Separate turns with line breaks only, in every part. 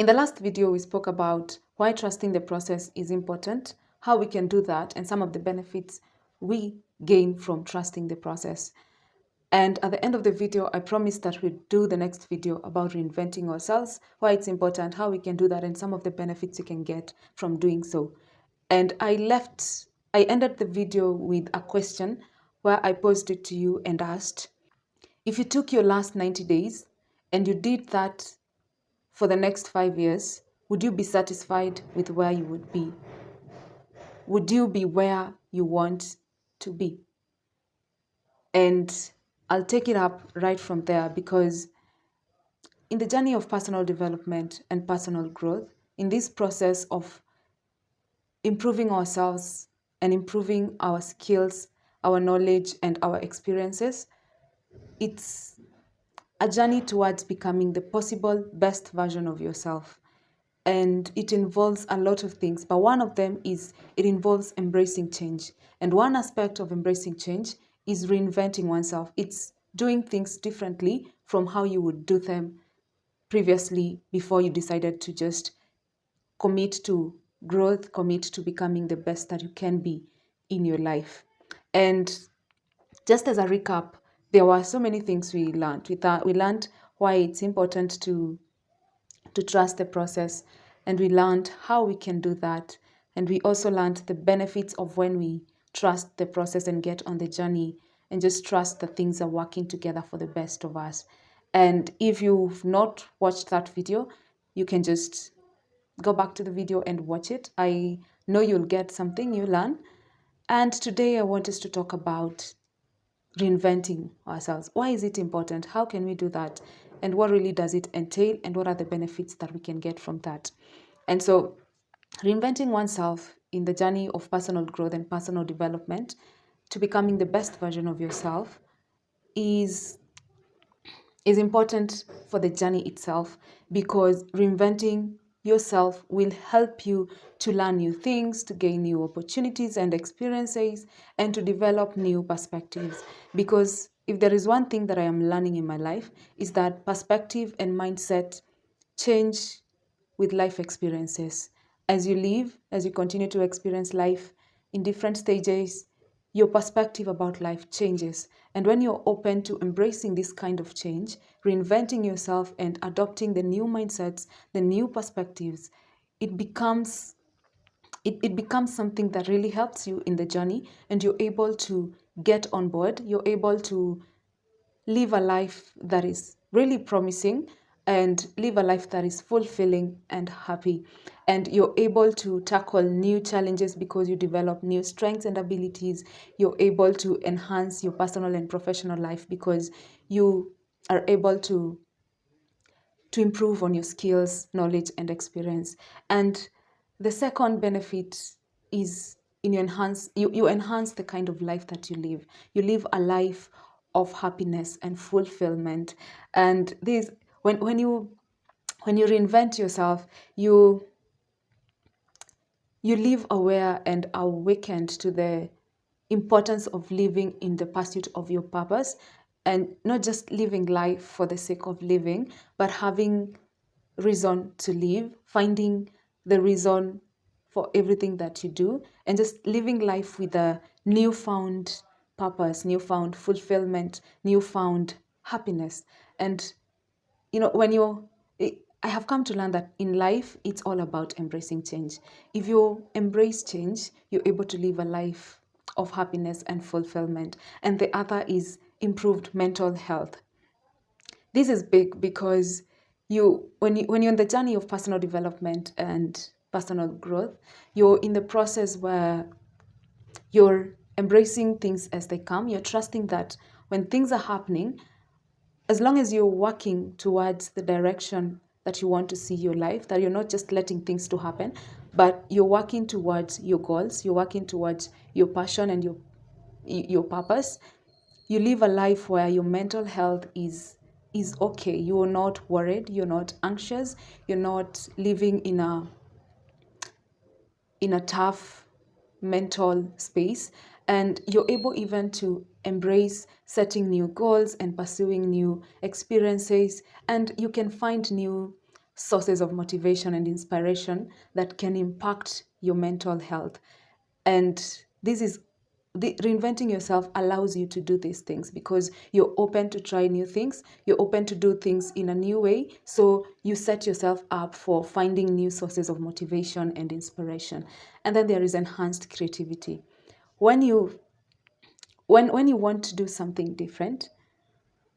In the last video, we spoke about why trusting the process is important, how we can do that, and some of the benefits we gain from trusting the process. And at the end of the video, I promised that we'd do the next video about reinventing ourselves, why it's important, how we can do that, and some of the benefits you can get from doing so. And I ended the video with a question where I posed it to you and asked, if you took your last 90 days and you did that for the next 5 years, would you be satisfied with where you would be? Would you be where you want to be? And I'll take it up right from there, because in the journey of personal development and personal growth, in this process of improving ourselves and improving our skills, our knowledge, and our experiences, it's a journey towards becoming the possible best version of yourself. And it involves a lot of things, but one of them is it involves embracing change. And one aspect of embracing change is reinventing oneself. It's doing things differently from how you would do them previously before you decided to just commit to growth, commit to becoming the best that you can be in your life. And just as a recap, there were so many things we learned. We learned why it's important to trust the process, and we learned how we can do that. And we also learned the benefits of when we trust the process and get on the journey and just trust that things are working together for the best of us. And if you've not watched that video, you can just go back to the video and watch it. I know you'll get something you learn. And today I want us to talk about reinventing ourselves. Why is it important? How can we do that? And what really does it entail? And what are the benefits that we can get from that? And so, reinventing oneself in the journey of personal growth and personal development to becoming the best version of yourself is important for the journey itself, because reinventing yourself will help you to learn new things, to gain new opportunities and experiences, and to develop new perspectives. Because if there is one thing that I am learning in my life, is that perspective and mindset change with life experiences. As you live, as you continue to experience life in different stages, your perspective about life changes. And when you're open to embracing this kind of change, reinventing yourself and adopting the new mindsets, the new perspectives, it becomes something that really helps you in the journey, and you're able to get on board. You're able to live a life that is really promising and live a life that is fulfilling and happy. And you're able to tackle new challenges because you develop new strengths and abilities. You're able to enhance your personal and professional life because you are able to improve on your skills, knowledge, and experience. And the second benefit is you enhance the kind of life that you live. You live a life of happiness and fulfillment. And this, when you reinvent yourself, you live aware and awakened to the importance of living in the pursuit of your purpose, and not just living life for the sake of living, but having reason to live, finding the reason for everything that you do, and just living life with a newfound purpose, newfound fulfillment, newfound happiness. And when I have come to learn that in life, it's all about embracing change. If you embrace change, you're able to live a life of happiness and fulfillment. And the other is improved mental health. This is big because when you're in the journey of personal development and personal growth, you're in the process where you're embracing things as they come. You're trusting that when things are happening, as long as you're working towards the direction that you want to see your life, that you're not just letting things to happen, but you're working towards your goals, you're working towards your passion and your purpose, you live a life where your mental health is okay. You're not worried, you're not anxious, you're not living in a tough mental space, and you're able even to embrace setting new goals and pursuing new experiences, and you can find new sources of motivation and inspiration that can impact your mental health. And this is the reinventing yourself allows you to do these things because you're open to try new things, you're open to do things in a new way, so you set yourself up for finding new sources of motivation and inspiration. And then there is enhanced creativity. When you want to do something different,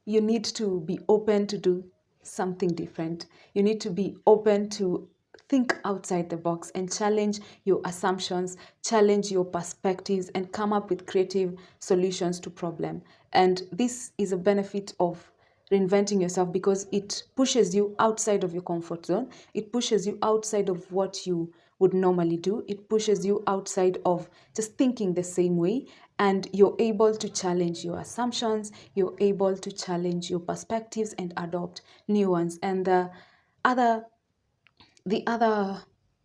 you need to be open to do something different. You need to be open to think outside the box and challenge your assumptions, challenge your perspectives, and come up with creative solutions to problem. And this is a benefit of reinventing yourself because it pushes you outside of your comfort zone. It pushes you outside of what you would normally do. It pushes you outside of just thinking the same way, and you're able to challenge your assumptions, you're able to challenge your perspectives and adopt new ones. And other the other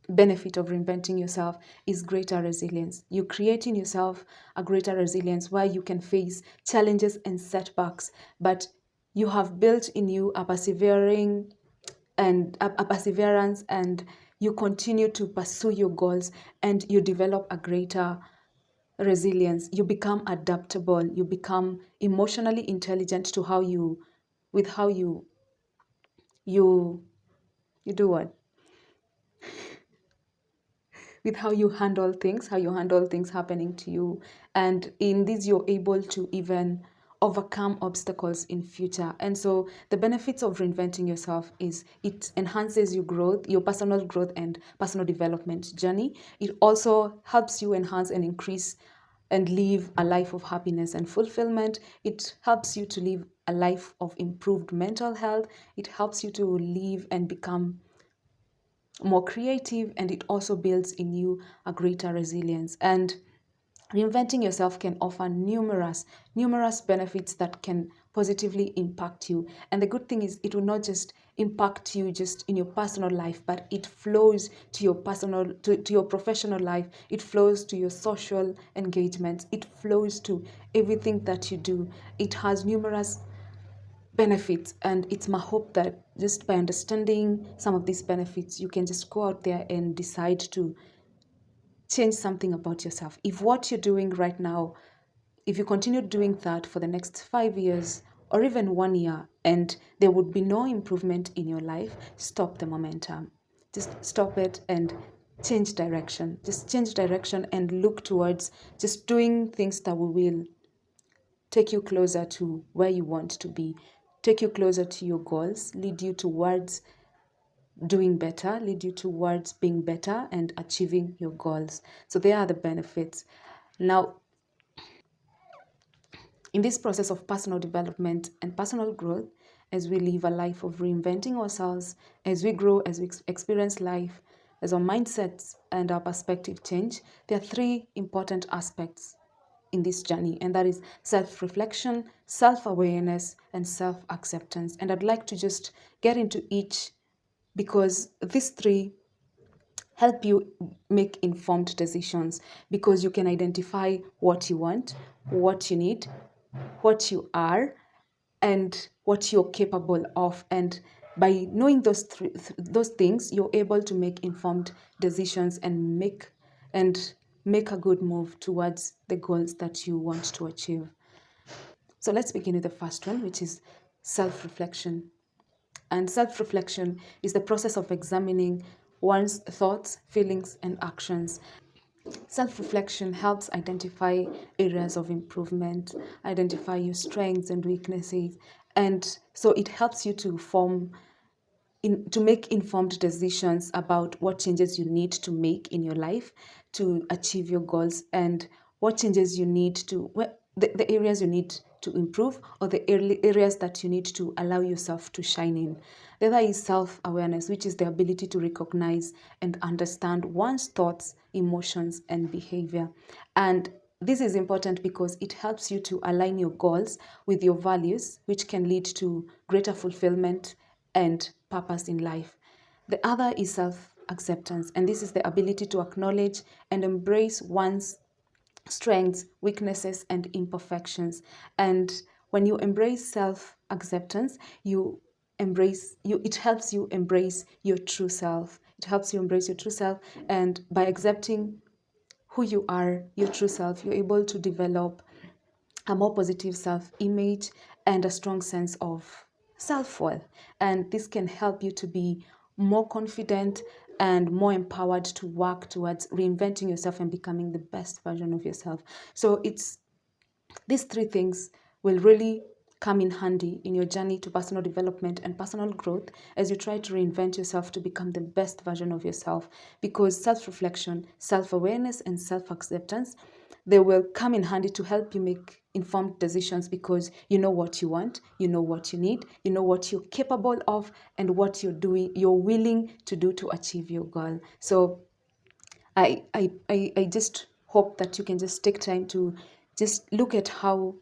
benefit of reinventing yourself is greater resilience. You create in yourself a greater resilience where you can face challenges and setbacks, but you have built in you a persevering and a perseverance, and you continue to pursue your goals, and you develop a greater resilience. You become adaptable, you become emotionally intelligent to how you with how you you do what with how you handle things happening to you. And in this, you're able to even overcome obstacles in future. And so the benefits of reinventing yourself is it enhances your growth, your personal growth and personal development journey. It also helps you enhance and increase and live a life of happiness and fulfillment. It helps you to live a life of improved mental health. It helps you to live and become more creative, and it also builds in you a greater resilience. And reinventing yourself can offer numerous benefits that can positively impact you. And the good thing is it will not just impact you just in your personal life, but it flows to your to your professional life. It flows to your social engagement. It flows to everything that you do. It has numerous benefits, and it's my hope that just by understanding some of these benefits, you can just go out there and decide to change something about yourself. If what you're doing right now, if you continue doing that for the next 5 years or even 1 year and there would be no improvement in your life, stop the momentum. Just stop it and change direction. Just change direction and look towards just doing things that will take you closer to where you want to be, take you closer to your goals, lead you towards doing better, lead you towards being better and achieving your goals. So there are the benefits. Now, in this process of personal development and personal growth, as we live a life of reinventing ourselves, as we grow, as we experience life, as our mindsets and our perspective change, there are three important aspects in this journey, and that is self-reflection, self-awareness, and self-acceptance. And I'd like to just get into each because these three help you make informed decisions, because you can identify what you want, what you need, what you are, and what you're capable of. And by knowing those things, you're able to make informed decisions and make a good move towards the goals that you want to achieve. So let's begin with the first one, which is self-reflection. And self-reflection is the process of examining one's thoughts, feelings, and actions. Self-reflection helps identify areas of improvement, identify your strengths and weaknesses, and so it helps you to to make informed decisions about what changes you need to make in your life to achieve your goals, and what changes you need to, the areas you need to improve, or the areas that you need to allow yourself to shine in. The other is self-awareness, which is the ability to recognize and understand one's thoughts, emotions, and behavior. And this is important because it helps you to align your goals with your values, which can lead to greater fulfillment and purpose in life. The other is self acceptance, and this is the ability to acknowledge and embrace one's strengths, weaknesses, and imperfections. And when you embrace self acceptance, you embrace you. It helps you embrace your true self. It helps you embrace your true self, and by accepting who you are, your true self, you're able to develop a more positive self image and a strong sense of self worth. And this can help you to be more confident and more empowered to work towards reinventing yourself and becoming the best version of yourself. So it's these three things will really come in handy in your journey to personal development and personal growth as you try to reinvent yourself to become the best version of yourself. Because self-reflection, self-awareness, and self-acceptance, they will come in handy to help you make informed decisions, because you know what you want, you know what you need, you know what you're capable of, and what you're willing to do to achieve your goal. So I just hope that you can just take time to just look at how,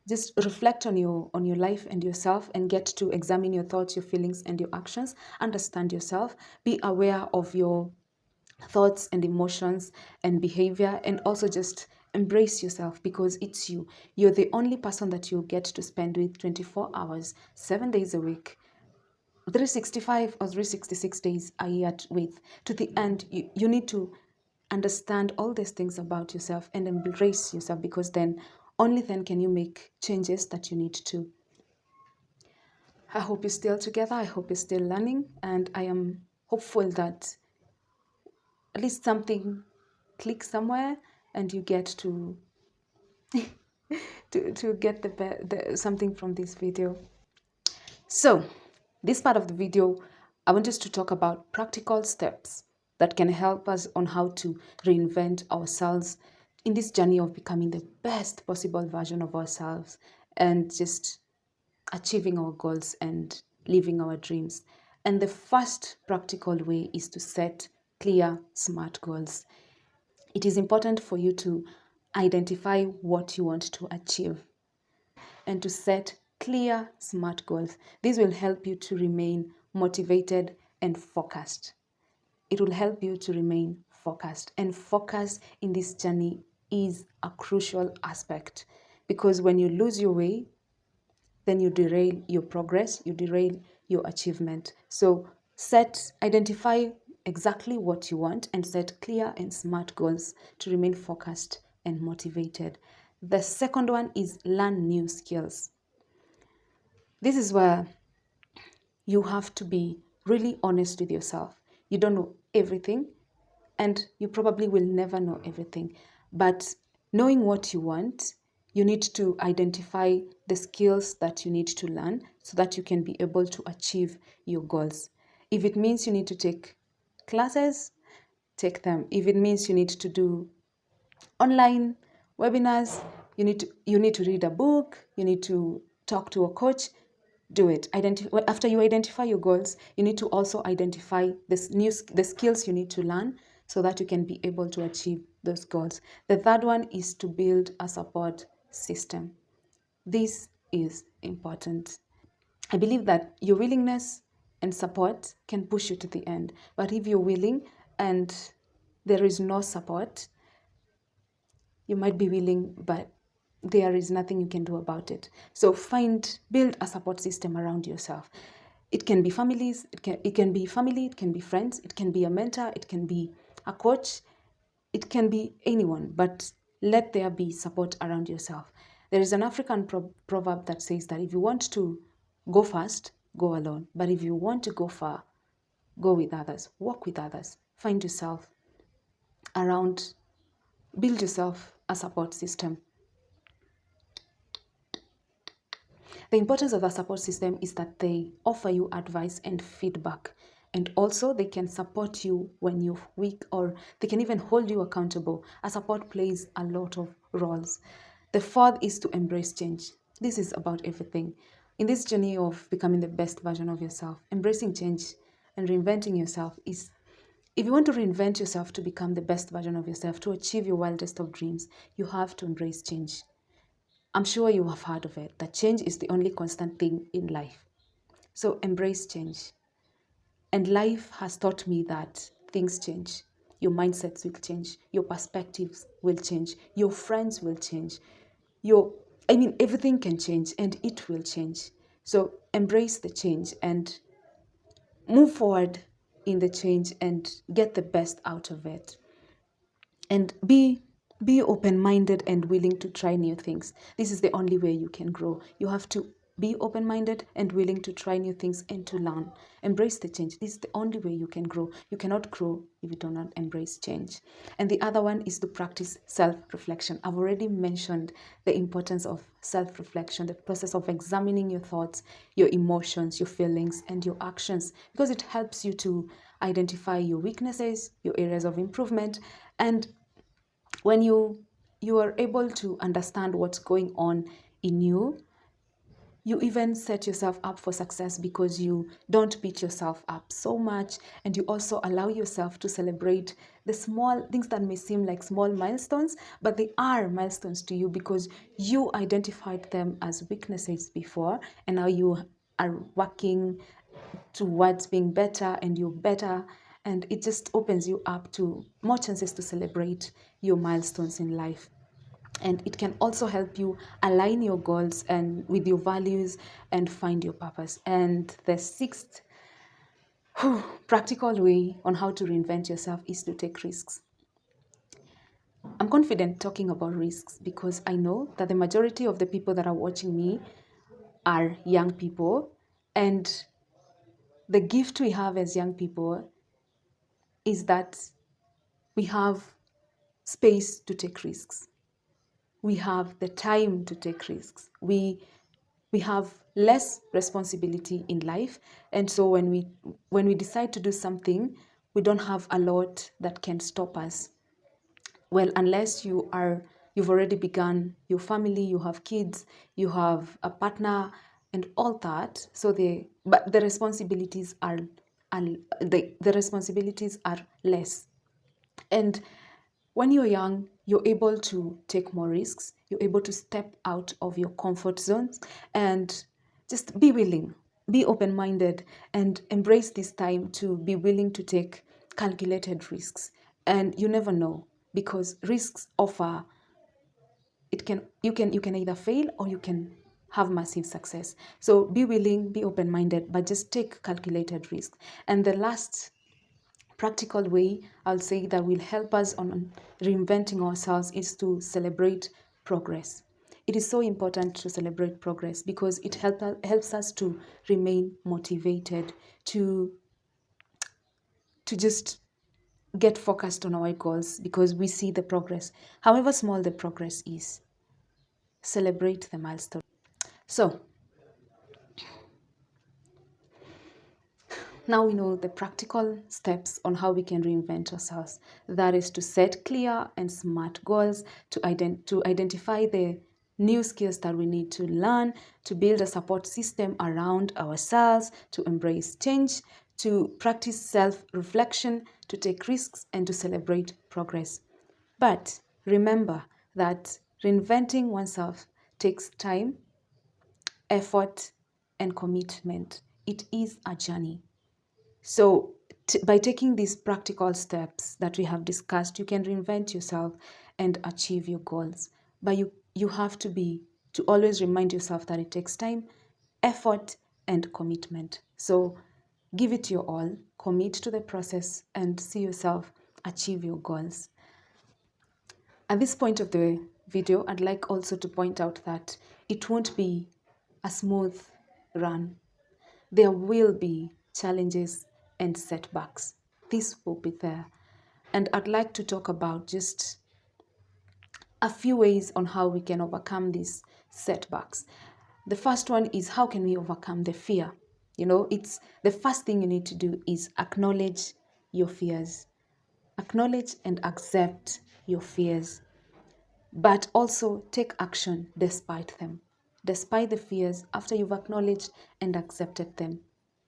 just reflect on your life and yourself, and get to examine your thoughts, your feelings, and your actions. Understand yourself, be aware of your thoughts and emotions and behavior, and also just embrace yourself, because it's you. You're the only person that you get to spend with 24 hours, 7 days a week, 365 or 366 days a year with. To the end, you need to understand all these things about yourself and embrace yourself, because then, only then can you make changes that you need to. I hope you're still together. I hope you're still learning. And I am hopeful that at least something clicks somewhere and you get to to get something from this video. So, this part of the video, I want us to talk about practical steps that can help us on how to reinvent ourselves in this journey of becoming the best possible version of ourselves, and just achieving our goals and living our dreams. And the first practical way is to set clear, smart goals. It is important for you to identify what you want to achieve and to set clear, smart goals. This will help you to remain motivated and focused. It will help you to remain focused. And focus in this journey is a crucial aspect, because when you lose your way, then you derail your progress, you derail your achievement. So identify exactly what you want and set clear and smart goals to remain focused and motivated. The second one is learn new skills. This is where you have to be really honest with yourself. You don't know everything, and you probably will never know everything. But knowing what you want, you need to identify the skills that you need to learn so that you can be able to achieve your goals. If it means you need to take classes, take them. If it means you need to do online webinars, you need to read a book, you need to talk to a coach, do it. After you identify your goals, you need to also identify the skills you need to learn so that you can be able to achieve those goals. The third one is to build a support system. This is important. I believe that your willingness and support can push you to the end. But if you're willing and there is no support, you might be willing, but there is nothing you can do about it. So build a support system around yourself. It can be families, it can be family, it can be friends, it can be a mentor, it can be a coach, it can be anyone, but let there be support around yourself. There is an African proverb that says that if you want to go fast, go alone. But if you want to go far, go with others, walk with others, find yourself around, build yourself a support system. The importance of a support system is that they offer you advice and feedback. And also they can support you when you're weak, or they can even hold you accountable. A support plays a lot of roles. The fourth is to embrace change. This is about everything. In this journey of becoming the best version of yourself, embracing change and reinventing yourself is, if you want to reinvent yourself to become the best version of yourself, to achieve your wildest of dreams, you have to embrace change. I'm sure you have heard of it, that change is the only constant thing in life. So embrace change. And life has taught me that things change. Your mindsets will change. Your perspectives will change. Your friends will change. Everything can change, and it will change. So embrace the change and move forward in the change and get the best out of it. And be open-minded and willing to try new things. This is the only way you can grow. You have to be open-minded and willing to try new things and to learn. Embrace the change. This is the only way you can grow. You cannot grow if you do not embrace change. And the other one is to practice self-reflection. I've already mentioned the importance of self-reflection, the process of examining your thoughts, your emotions, your feelings, and your actions, because it helps you to identify your weaknesses, your areas of improvement. And when you are able to understand what's going on in you, you even set yourself up for success, because you don't beat yourself up so much, and you also allow yourself to celebrate the small things that may seem like small milestones, but they are milestones to you because you identified them as weaknesses before, and now you are working towards being better, and you're better, and it just opens you up to more chances to celebrate your milestones in life. And it can also help you align your goals and with your values and find your purpose. And the sixth practical way on how to reinvent yourself is to take risks. I'm confident talking about risks because I know that the majority of the people that are watching me are young people, and the gift we have as young people is that we have space to take risks. We have the time to take risks. We have less responsibility in life, and so when we decide to do something, we don't have a lot that can stop us. Well, unless you've already begun your family, you have kids, you have a partner, and all that. So but the responsibilities are the responsibilities are less. And when you're young, you're able to take more risks. You're able to step out of your comfort zones and just be willing, be open minded, and embrace this time to be willing to take calculated risks. And you never know, because risks offer, you can either fail or you can have massive success. So be willing, be open minded, but just take calculated risks. And the last practical way I'll say that will help us on reinventing ourselves is to celebrate progress. It is so important to celebrate progress because it helps us to remain motivated, to just get focused on our goals, because we see the progress. However small the progress is, celebrate the milestone. So now we know the practical steps on how we can reinvent ourselves. That is to set clear and smart goals, to identify the new skills that we need to learn, to build a support system around ourselves, to embrace change, to practice self-reflection, to take risks, and to celebrate progress. But remember that reinventing oneself takes time, effort, and commitment. It is a journey. So by taking these practical steps that we have discussed, you can reinvent yourself and achieve your goals. But you have to always remind yourself that it takes time, effort, and commitment. So give it your all, commit to the process, and see yourself achieve your goals. At this point of the video, I'd like also to point out that it won't be a smooth run. There will be challenges and setbacks. This will be there. And I'd like to talk about just a few ways on how we can overcome these setbacks. The first one is, how can we overcome the fear? It's the first thing you need to do is acknowledge your fears. Acknowledge and accept your fears, but also take action despite them. Despite the fears, after you've acknowledged and accepted them,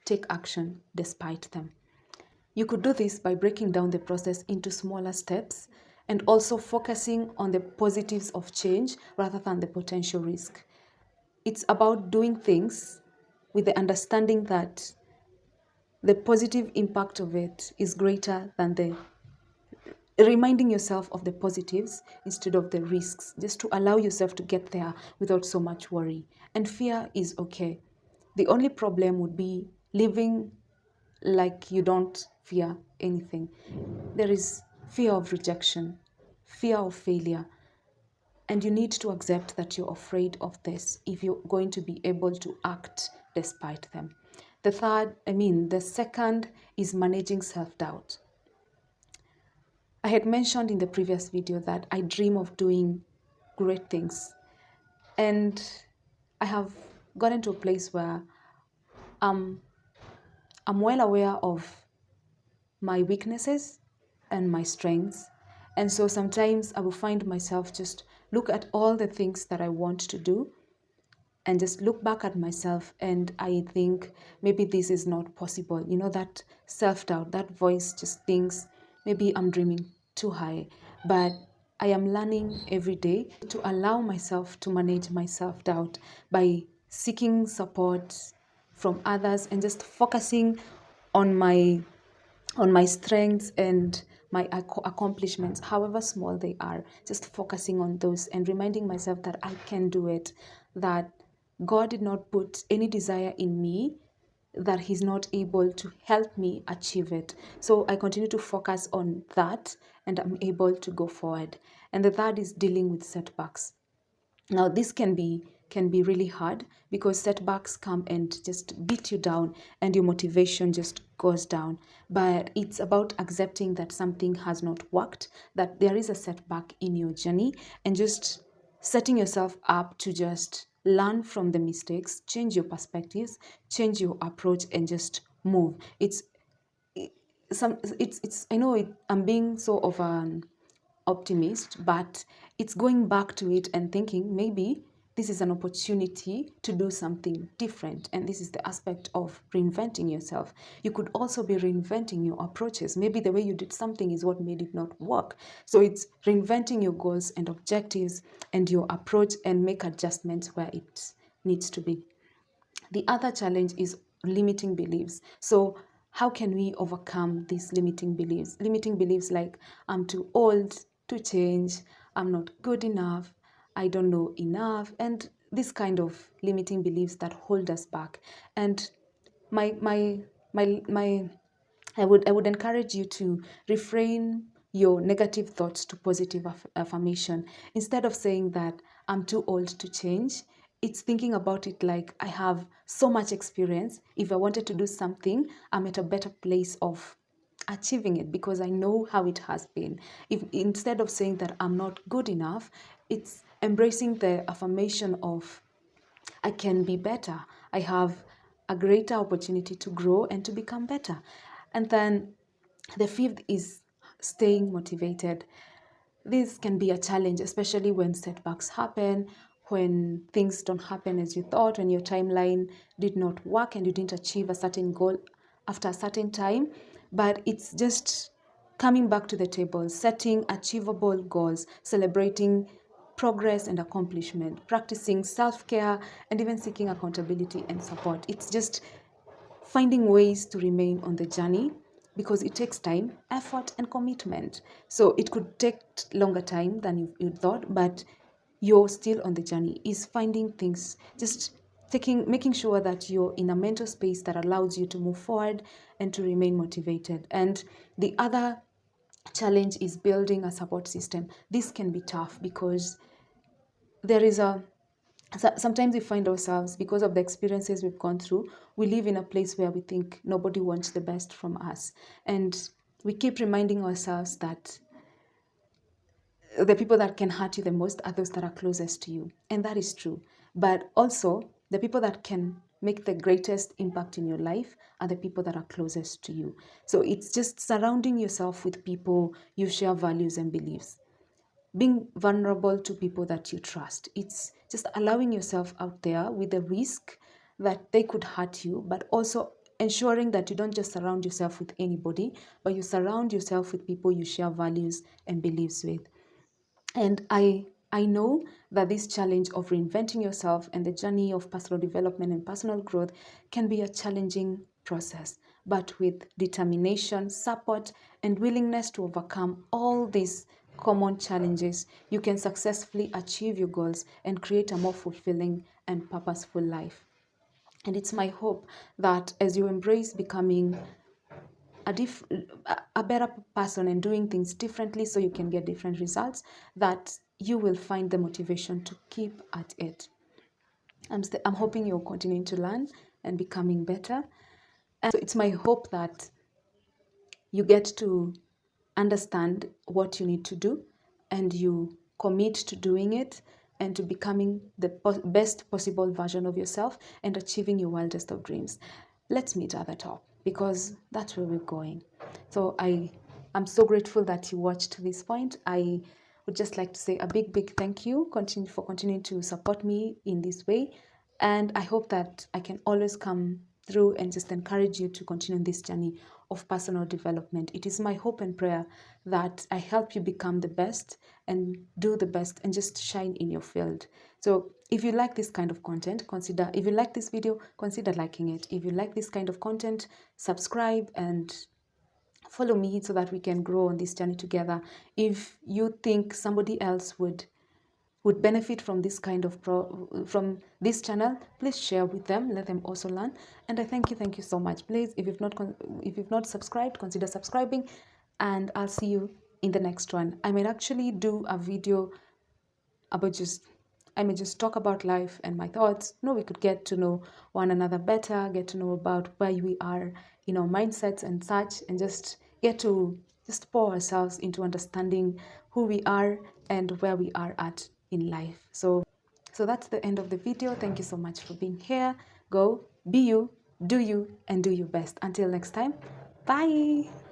take action despite them. You could do this by breaking down the process into smaller steps and also focusing on the positives of change rather than the potential risk. It's about doing things with the understanding that the positive impact of it is greater than reminding yourself of the positives instead of the risks, just to allow yourself to get there without so much worry. And fear is okay. The only problem would be living like you don't fear anything. There is fear of rejection, fear of failure, and you need to accept that you're afraid of this if you're going to be able to act despite them. The second is managing self doubt. I had mentioned in the previous video that I dream of doing great things, and I have gotten to a place where I'm, I'm well aware of my weaknesses and my strengths. And so sometimes I will find myself just look at all the things that I want to do and just look back at myself and I think maybe this is not possible. You know, that self doubt, that voice just thinks maybe I'm dreaming too high. But I am learning every day to allow myself to manage my self doubt by seeking support from others and just focusing on my strengths and my accomplishments, however small they are, just focusing on those and reminding myself that I can do it, that God did not put any desire in me that He's not able to help me achieve it. So I continue to focus on that and I'm able to go forward. And the third is dealing with setbacks. Now, this can be really hard because setbacks come and just beat you down and your motivation just goes down. But it's about accepting that something has not worked, that there is a setback in your journey, and just setting yourself up to just learn from the mistakes, change your perspectives, change your approach, and just move. It's I know I'm being so of an optimist, but it's going back to it and thinking maybe this is an opportunity to do something different. And this is the aspect of reinventing yourself. You could also be reinventing your approaches. Maybe the way you did something is what made it not work. So it's reinventing your goals and objectives and your approach and make adjustments where it needs to be. The other challenge is limiting beliefs. So, how can we overcome these limiting beliefs? Limiting beliefs like I'm too old to change, I'm not good enough, I don't know enough, and this kind of limiting beliefs that hold us back. And my my my I would encourage you to refrain your negative thoughts to positive affirmation. Instead of saying that I'm too old to change, it's thinking about it like I have so much experience. If I wanted to do something, I'm at a better place of achieving it because I know how it has been. If instead of saying that I'm not good enough, it's embracing the affirmation of I can be better. I have a greater opportunity to grow and to become better. And then the fifth is staying motivated. This can be a challenge, especially when setbacks happen, when things don't happen as you thought, when your timeline did not work and you didn't achieve a certain goal after a certain time. But it's just coming back to the table, setting achievable goals, celebrating progress and accomplishment, practicing self care, and even seeking accountability and support. It's just finding ways to remain on the journey because it takes time, effort, and commitment. So it could take longer time than you thought, but you're still on the journey. Is finding things, just making sure that you're in a mental space that allows you to move forward and to remain motivated. And the other challenge is building a support system. This can be tough because there is a sometimes we find ourselves, because of the experiences we've gone through, we live in a place where we think nobody wants the best from us, and we keep reminding ourselves that the people that can hurt you the most are those that are closest to you, and that is true. But also the people that can make the greatest impact in your life are the people that are closest to you. So it's just surrounding yourself with people you share values and beliefs, being vulnerable to people that you trust. It's just allowing yourself out there with the risk that they could hurt you, but also ensuring that you don't just surround yourself with anybody, but you surround yourself with people you share values and beliefs with. And I know that this challenge of reinventing yourself and the journey of personal development and personal growth can be a challenging process. But with determination, support, and willingness to overcome all these common challenges, you can successfully achieve your goals and create a more fulfilling and purposeful life. And it's my hope that as you embrace becoming a better person and doing things differently so you can get different results, that you will find the motivation to keep at it. I'm hoping you're continuing to learn and becoming better. And so it's my hope that you get to understand what you need to do and you commit to doing it and to becoming the best possible version of yourself and achieving your wildest of dreams. Let's meet at the top because that's where we're going. So I'm so grateful that you watched to this point. I would just like to say a big thank you for continuing to support me in this way. And I hope that I can always come through and just encourage you to continue this journey of personal development. It is my hope and prayer that I help you become the best and do the best and just shine in your field. So if you like this kind of content, if you like this video, consider liking it. If you like this kind of content, subscribe and follow me so that we can grow on this journey together. If you think somebody else would benefit from this kind of from this channel, please share with them, let them also learn. And I thank you so much. Please, if you've not subscribed, consider subscribing, and I'll see you in the next one. I might actually do a video about I may just talk about life and my thoughts. We could get to know one another better, get to know about where we are in our mindsets and such, and just get to just pour ourselves into understanding who we are and where we are at in life. So that's the end of the video. Thank you so much for being here. Go, be you, do you, and do your best. Until next time, bye.